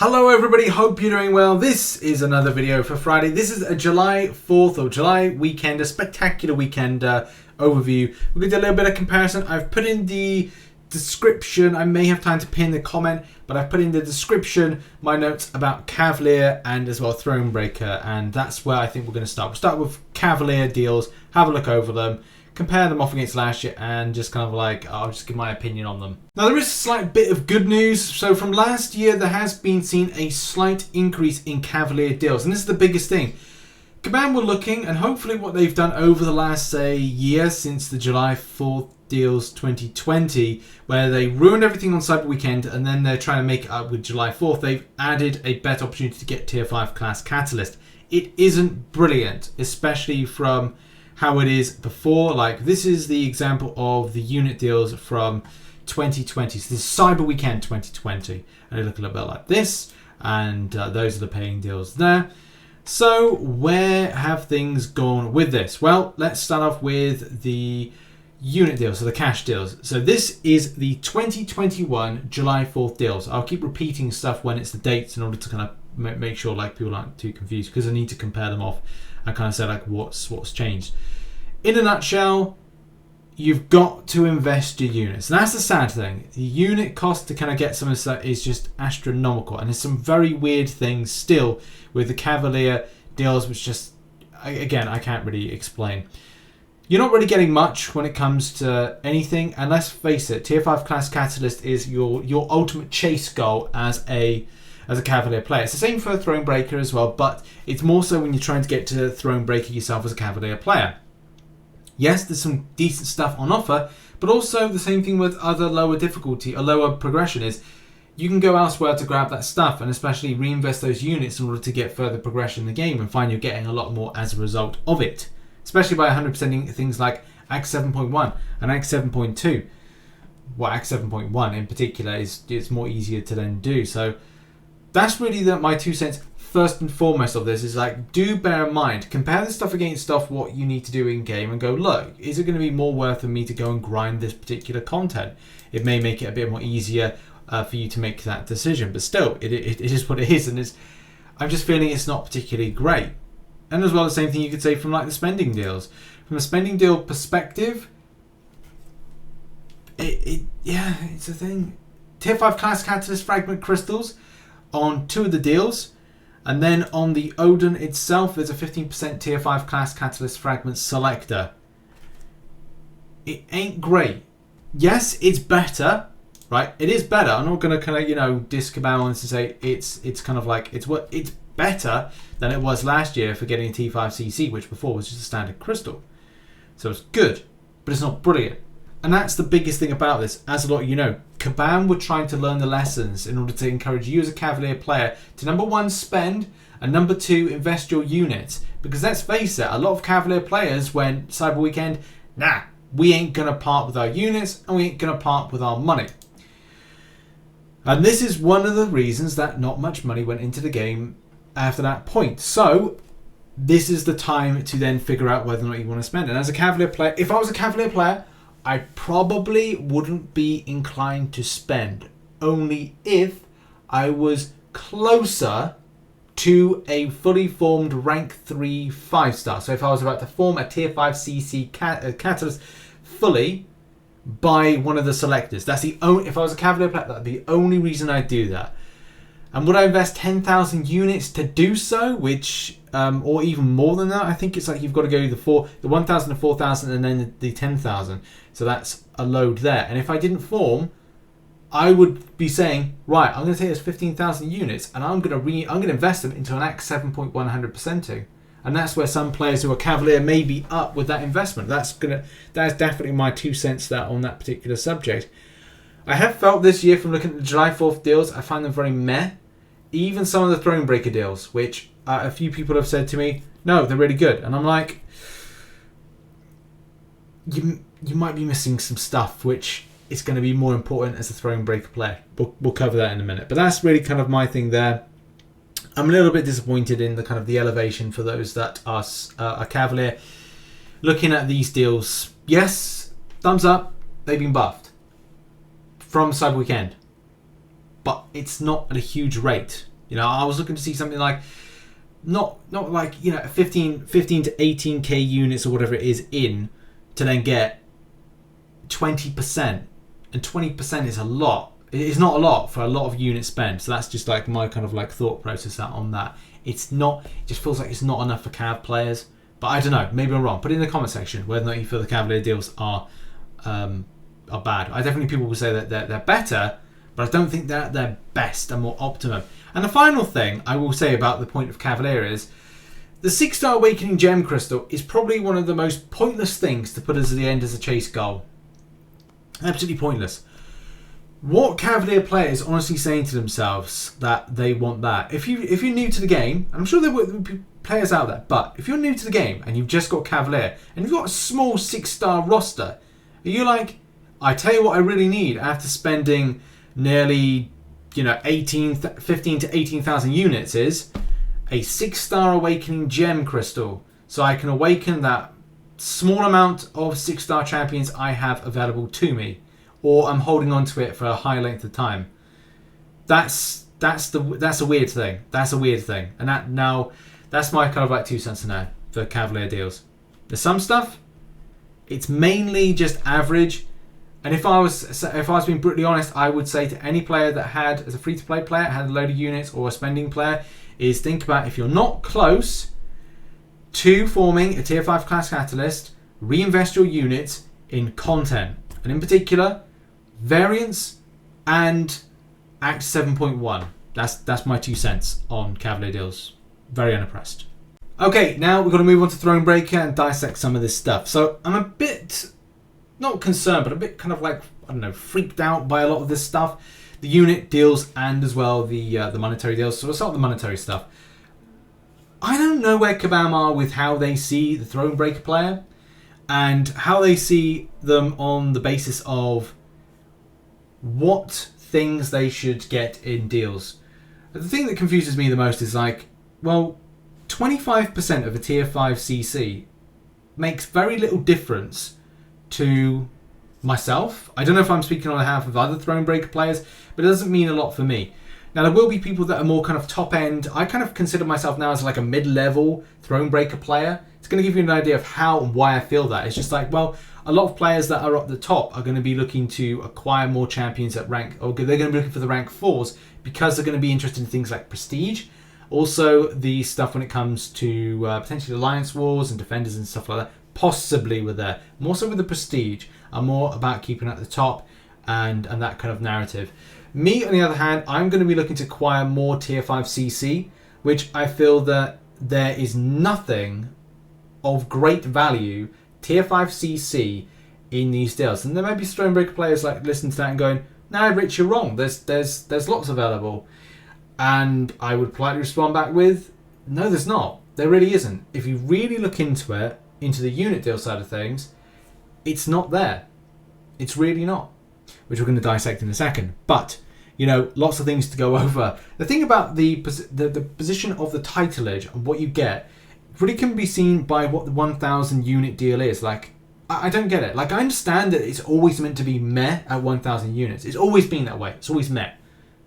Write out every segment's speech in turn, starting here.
Hello everybody, hope you're doing well. This is another video for Friday. This is a July 4th or July weekend, a spectacular weekend overview. We're going to do a little bit of comparison. I've put in the description, I may have time to pin the comment, but I've put in the description my notes about Cavalier and as well Thronebreaker, and that's where I think we're going to start. We'll start with Cavalier deals, have a look over them, compare them off against last year, and just kind of like, I'll just give my opinion on them. Now there is a slight bit of good news. So from last year, there has been seen a slight increase in Cavalier deals. And this is the biggest thing. Command were looking, and hopefully what they've done over the last, say, year since the July 4th deals 2020, where they ruined everything on Cyber Weekend, and then they're trying to make it up with July 4th, they've added a better opportunity to get Tier 5 class Catalyst. It isn't brilliant, especially from how it is before. Like, this is the example of the unit deals from 2020. So this is Cyber Weekend 2020, and they look a little bit like this, and those are the paying deals there. So where have things gone with this? Well, let's start off with the unit deals, so the cash deals. So this is the 2021 July 4th deals. I'll keep repeating stuff when it's the dates in order to kind of make sure like people aren't too confused, because I need to compare them off and kind of say like what's changed. In a nutshell, you've got to invest your units. And that's the sad thing. The unit cost to kind of get some of this is just astronomical. And there's some very weird things still with the Cavalier deals, which just, again, I can't really explain. You're not really getting much when it comes to anything. And let's face it, Tier 5 class Catalyst is your ultimate chase goal as a Cavalier player. It's the same for Thronebreaker as well, but it's more so when you're trying to get to Thronebreaker yourself as a Cavalier player. Yes, there's some decent stuff on offer, but also the same thing with other lower difficulty or lower progression is you can go elsewhere to grab that stuff, and especially reinvest those units in order to get further progression in the game and find you're getting a lot more as a result of it. Especially by 100%ing things like Act 7.1 and Act 7.2. Well, Act 7.1 in particular is more easier to then do. So that's really my 2 cents. First and foremost of this is like, do bear in mind, compare this stuff against what you need to do in game and go, look, is it going to be more worth for me to go and grind this particular content? It may make it a bit more easier for you to make that decision, but still, it is what it is, and I'm just feeling it's not particularly great. And as well, the same thing you could say from like the spending deals. From a spending deal perspective, yeah, it's a thing. Tier 5 class Catalyst fragment crystals on 2 of the deals. And then on the Odin itself, there's a 15% Tier 5 class Catalyst fragment selector. It ain't great. Yes, it's better, right? It is better. I'm not going to kind of, diss Cabal and say it's kind of like, it's better than it was last year for getting a T5CC, which before was just a standard crystal. So it's good, but it's not brilliant. And that's the biggest thing about this. As a lot of you know, Kabam were trying to learn the lessons in order to encourage you as a Cavalier player to number 1, spend, and number 2, invest your units. Because let's face it, a lot of Cavalier players went Cyber Weekend, nah, we ain't going to part with our units and we ain't going to part with our money. And this is one of the reasons that not much money went into the game after that point. So this is the time to then figure out whether or not you want to spend. And as a Cavalier player, if I was a Cavalier player, I probably wouldn't be inclined to spend, only if I was closer to a fully formed rank 3 5-star. So if I was about to form a Tier 5CC Catalyst fully by one of the selectors, that's the only, if I was a Cavalier player, that'd be the only reason I'd do that. And would I invest 10,000 units to do so, which, or even more than that? I think it's like you've got to go the 1,000 to 4,000 and then the 10,000. So that's a load there. And if I didn't form, I would be saying, right, I'm going to take those 15,000 units and I'm going to invest them into an Act 7.100%ing. And that's where some players who are Cavalier may be up with that investment. That's definitely my 2 cents there on that particular subject. I have felt this year from looking at the July 4th deals, I find them very meh. Even some of the Thronebreaker deals, which a few people have said to me, no, they're really good. And I'm like, you might be missing some stuff, which is going to be more important as a Thronebreaker player. We'll cover that in a minute. But that's really kind of my thing there. I'm a little bit disappointed in the kind of the elevation for those that are Cavalier. Looking at these deals, yes, thumbs up, they've been buffed from Cyber Weekend. But it's not at a huge rate. You know, I was looking to see something like not like, you know, 15 to 18k units or whatever it is in to then get 20%, and 20% is a lot. It's not a lot for a lot of unit spend. So that's just like my kind of like thought process on that. It's not, it just feels like it's not enough for Cav players. But I don't know, maybe I'm wrong. Put it in the comment section whether or not you feel the Cavalier deals are bad. I definitely, people will say that they're better, but I don't think they're at their best and more optimum. And the final thing I will say about the point of Cavalier is the 6-star Awakening Gem Crystal is probably one of the most pointless things to put as the end as a chase goal. Absolutely pointless. What Cavalier player is honestly saying to themselves that they want that? If you're new to the game, and I'm sure there will be players out there, but if you're new to the game and you've just got Cavalier and you've got a small 6-star roster, are you like, I tell you what I really need after spending nearly, you know, 15 to 18,000 units is a 6-star Awakening Gem Crystal, so I can awaken that small amount of 6-star champions I have available to me, or I'm holding on to it for a high length of time. That's a weird thing. That's a weird thing, and that's my kind of like 2 cents an hour for Cavalier deals. There's some stuff, it's mainly just average. And if I was being brutally honest, I would say to any player that had, as a free-to-play player, had a load of units, or a spending player, is think about, if you're not close to forming a tier 5 class catalyst, reinvest your units in content, and in particular variants and Act 7.1. That's my 2 cents on Cavalier deals. Very unimpressed. Okay, now we're going to move on to Thronebreaker and dissect some of this stuff. So I'm a bit, not concerned, but a bit kind of like, I don't know, freaked out by a lot of this stuff. The unit deals and as well the monetary deals. So we'll start with the monetary stuff. I don't know where Kabam are with how they see the Thronebreaker player and how they see them on the basis of what things they should get in deals. The thing that confuses me the most is like, well, 25% of a tier 5CC makes very little difference to myself. I don't know if I'm speaking on behalf of other Thronebreaker players, but it doesn't mean a lot for me. Now, there will be people that are more kind of top end. I kind of consider myself now as like a mid-level Thronebreaker player. It's going to give you an idea of how and why I feel that. It's just like, well, a lot of players that are up the top are going to be looking to acquire more champions at rank, or they're going to be looking for the rank 4s because they're going to be interested in things like prestige. Also, the stuff when it comes to potentially Alliance Wars and Defenders and stuff like that, possibly with there. More so with the prestige, are more about keeping at the top and that kind of narrative. Me, on the other hand, I'm going to be looking to acquire more tier 5CC, which I feel that there is nothing of great value tier 5CC in these deals. And there may be Thronebreaker players like listening to that and going, "Nah, Rich, you're wrong. There's lots available." And I would politely respond back with, "No, there's not. There really isn't. If you really look into it, into the unit deal side of things, it's not there. It's really not." Which we're going to dissect in a second. But, you know, lots of things to go over. The thing about the position of the titleage and what you get really can be seen by what the 1,000 unit deal is. Like, I don't get it. Like, I understand that it's always meant to be meh at 1,000 units. It's always been that way. It's always meh.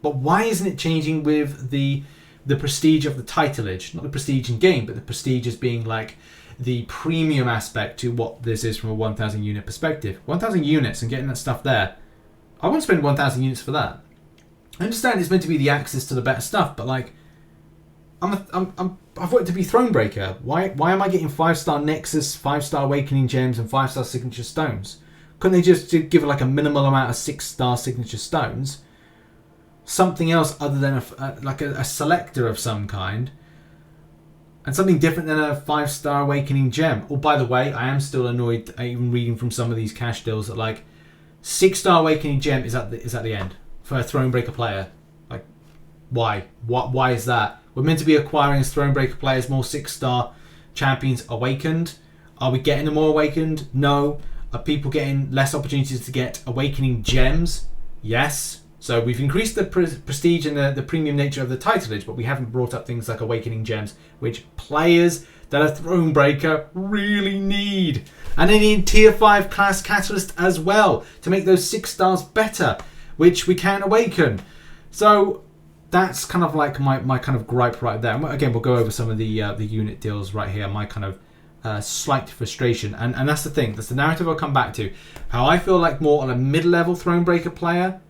But why isn't it changing with the prestige of the titleage? Not the prestige in game, but the prestige as being like the premium aspect to what this is from a 1,000 unit perspective. 1,000 units and getting that stuff there. I won't spend 1,000 units for that. I understand it's meant to be the access to the better stuff, but like, I've worked to be Thronebreaker. Why am I getting 5-star Nexus, 5-star Awakening Gems, and 5-star Signature Stones? Couldn't they just give like a minimal amount of 6-star Signature Stones? Something else other than a selector of some kind, and something different than a 5-star Awakening Gem. Oh, by the way, I am still annoyed, even reading from some of these cash deals, that like 6-star Awakening Gem is at the end for a Thronebreaker player. Like, why? Why is that? We're meant to be acquiring as Thronebreaker players more 6-star champions awakened. Are we getting them more awakened? No. Are people getting less opportunities to get Awakening Gems? Yes. So we've increased the prestige and the premium nature of the titleage, but we haven't brought up things like Awakening Gems, which players that are Thronebreaker really need. And they need tier 5 class catalyst as well to make those 6 stars better, which we can awaken. So that's kind of like my kind of gripe right there. And again, we'll go over some of the unit deals right here. My kind of slight frustration, and that's the thing. That's the narrative I'll come back to. How I feel like more on a mid-level Thronebreaker player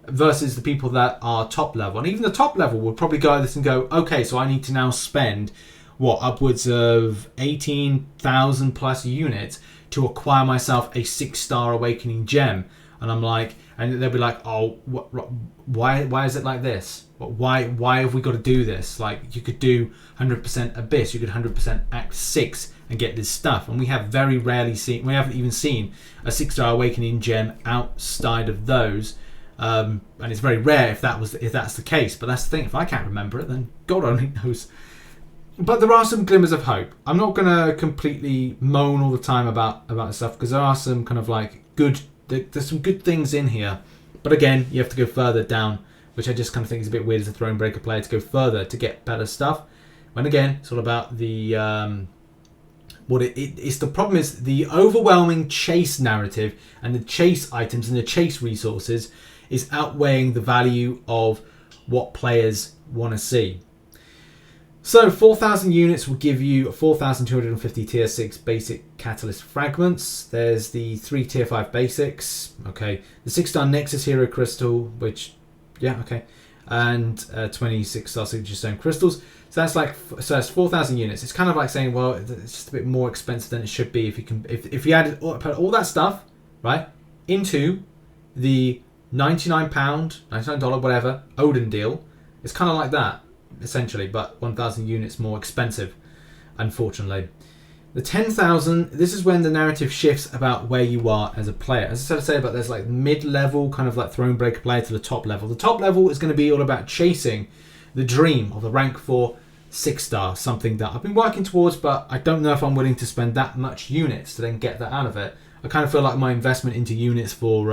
versus the people that are top level. And even the top level would probably go at this and go, okay, so I need to now spend what, upwards of 18,000 plus units to acquire myself a 6-star awakening gem. And I'm like, and they'll be like, oh, why is it like this? Why have we got to do this? Like, you could do 100% Abyss, you could 100% Act 6 and get this stuff. And we have very rarely seen, we haven't even seen a 6-star awakening gem outside of those. And it's very rare if that's the case. But that's the thing, if I can't remember it, then God only knows. But there are some glimmers of hope. I'm not going to completely moan all the time about stuff, because there are some kind of like there's some good things in here. But again, you have to go further down, which I just kind of think is a bit weird as a Thronebreaker player to go further to get better stuff. When again, it's all about the it's the problem is the overwhelming chase narrative and the chase items and the chase resources is outweighing the value of what players want to see. So 4,000 units will give you 4,250 tier 6 basic catalyst fragments. There's the 3 tier 5 basics. Okay, the 6-star Nexus Hero Crystal, which, yeah, okay, and 26-star Signature Stone crystals. So that's 4,000 units. It's kind of like saying, well, it's just a bit more expensive than it should be if you added put all that stuff right into the £99, $99, whatever Odin deal. It's kind of like that essentially, but 1,000 units more expensive, unfortunately. The 10,000, this is when the narrative shifts about where you are as a player. As I said about, there's like mid-level kind of like Thronebreaker player to the top level. The top level is going to be all about chasing the dream of a rank 4 6-star, something that I've been working towards, but I don't know if I'm willing to spend that much units to then get that out of it. I kind of feel like my investment into units for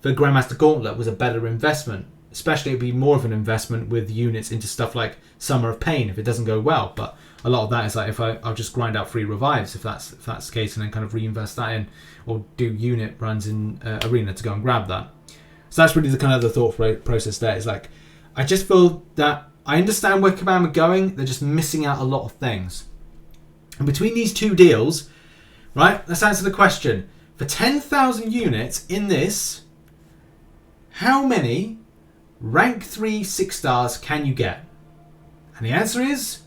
Grandmaster Gauntlet was a better investment. Especially, it'd be more of an investment with units into stuff like Summer of Pain if it doesn't go well. But a lot of that is like if I'll just grind out free revives if that's the case, and then kind of reinvest that in, or do unit runs in Arena to go and grab that. So that's really the kind of the thought process there. Is like, I just feel that I understand where Kabam are going. They're just missing out a lot of things. And between these two deals, right? Let's answer the question: for 10,000 units in this, how many rank 3 6-stars can you get? And the answer is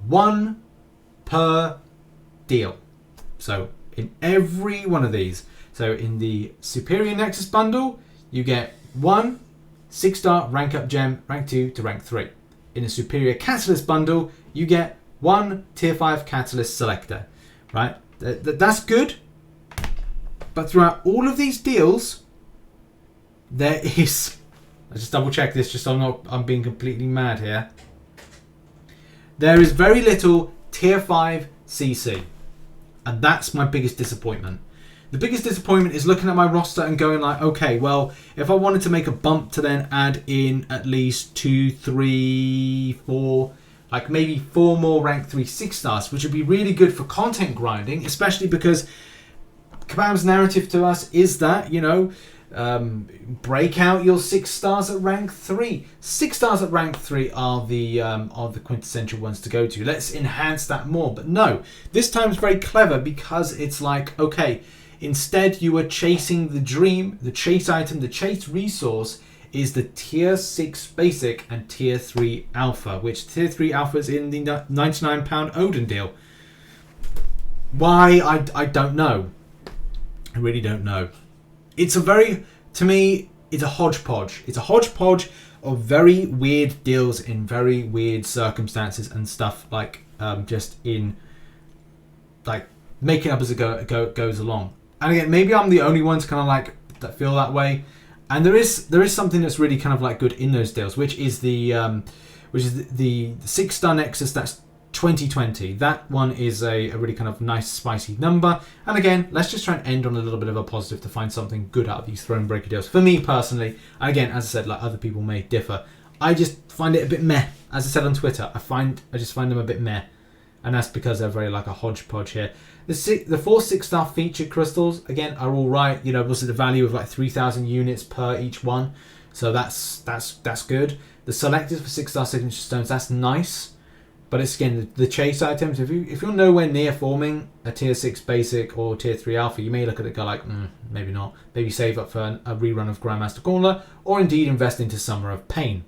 1 per deal. So in every one of these. So in the Superior Nexus bundle, you get 1 6-star rank up gem, rank 2 to rank 3. In the Superior Catalyst bundle, you get 1 tier 5 Catalyst selector. Right? That's good. But throughout all of these deals, there is... Let's just double check this, just so I'm being completely mad here. There is very little tier 5 CC. And that's my biggest disappointment. The biggest disappointment is looking at my roster and going like, okay, well, if I wanted to make a bump to then add in at least 2, 3, 4, like maybe 4 more rank 3 6-stars, which would be really good for content grinding, especially because Kabam's narrative to us is that, you know, break out your 6-stars at rank 3. 6-stars at rank 3 are the quintessential ones to go to. Let's enhance that more. But no, this time it's very clever because it's like, okay, instead you are chasing the dream, the chase item, the chase resource is the tier 6 basic and tier 3 alpha, which tier 3 alpha is in the £99 Odin deal. Why? I don't know. I really don't know. It's a very, to me, it's a hodgepodge. It's a hodgepodge of very weird deals in very weird circumstances and stuff like just in like making up as it goes along. And again, maybe I'm the only one to kind of like that feel that way. And there is something that's really kind of like good in those deals, which is the 6-star Nexus that's 2020. That one is a really kind of nice spicy number. And again, let's just try and end on a little bit of a positive to find something good out of these Thronebreaker deals. For me personally, and again, as I said, like other people may differ, I just find it a bit meh. As I said on Twitter, I just find them a bit meh. And that's because they're very like a hodgepodge here. The 4 6-star feature crystals, again, are all right. You know, was it the value of like 3,000 units per each one? So that's good. The selectors for 6-star signature stones, that's nice. But it's again the chase items. If you're nowhere near forming a tier 6 basic or tier 3 alpha, you may look at it and go like, maybe not. Maybe save up for a rerun of Grandmaster Gauntlet, or indeed invest into Summer of Pain.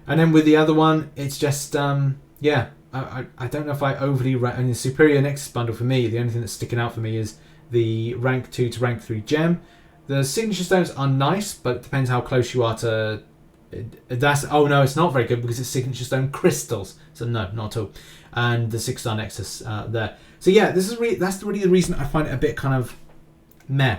And then with the other one, it's just yeah. I don't know if I overly and the Superior Nexus bundle for me, the only thing that's sticking out for me is the rank 2 to rank 3 gem. The signature stones are nice, but it depends how close you are to. Oh no, it's not very good because it's signature stone crystals. So no, not at all. And the 6-star Nexus there. So yeah, that's really the reason I find it a bit kind of meh.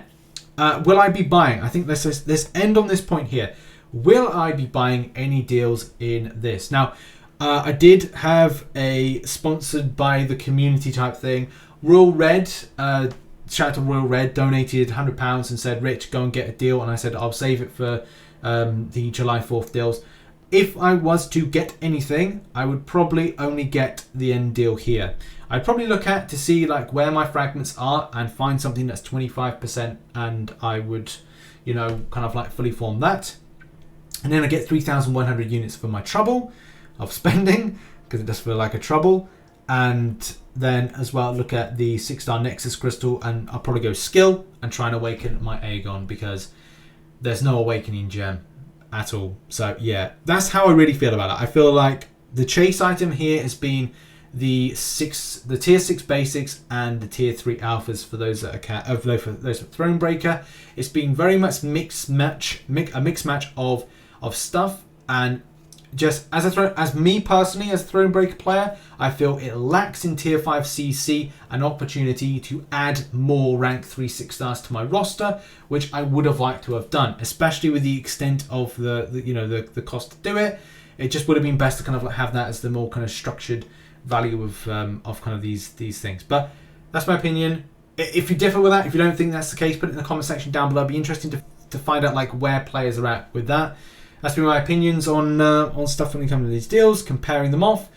Will I be buying? I think let's end on this point here. Will I be buying any deals in this? Now, I did have a sponsored by the community type thing. Royal Red, shout out to Royal Red, donated £100 and said, Rich, go and get a deal. And I said, I'll save it for the July 4th deals. If I was to get anything, I would probably only get the end deal here. I'd probably look at to see like where my fragments are and find something that's 25%, and I would, you know, kind of like fully form that. And then I get 3,100 units for my trouble of spending, because it does feel like a trouble. And then as well look at the 6-star Nexus crystal, and I'll probably go skill and try and awaken my Aegon, because there's no awakening gem at all. So yeah, that's how I really feel about it. I feel like the chase item here has been the tier 6 basics and the tier 3 alphas for those that are for those with Thronebreaker. It's been very much a mixed match of stuff, and just as me personally as a Thronebreaker player, I feel it lacks in tier 5CC an opportunity to add more rank 3 6-stars to my roster, which I would have liked to have done, especially with the extent of the cost to do it. It just would have been best to kind of like have that as the more kind of structured value of kind of these things. But that's my opinion. If you differ with that, if you don't think that's the case, put it in the comment section down below. It'd be interesting to find out like where players are at with that. That's been my opinions on stuff when it comes to these deals, comparing them off.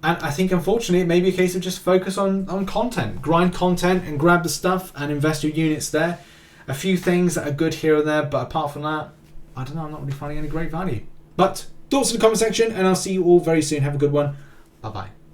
And I think unfortunately it may be a case of just focus on content. Grind content and grab the stuff and invest your units there. A few things that are good here and there, but apart from that, I don't know, I'm not really finding any great value. But thoughts in the comment section, and I'll see you all very soon. Have a good one. Bye-bye.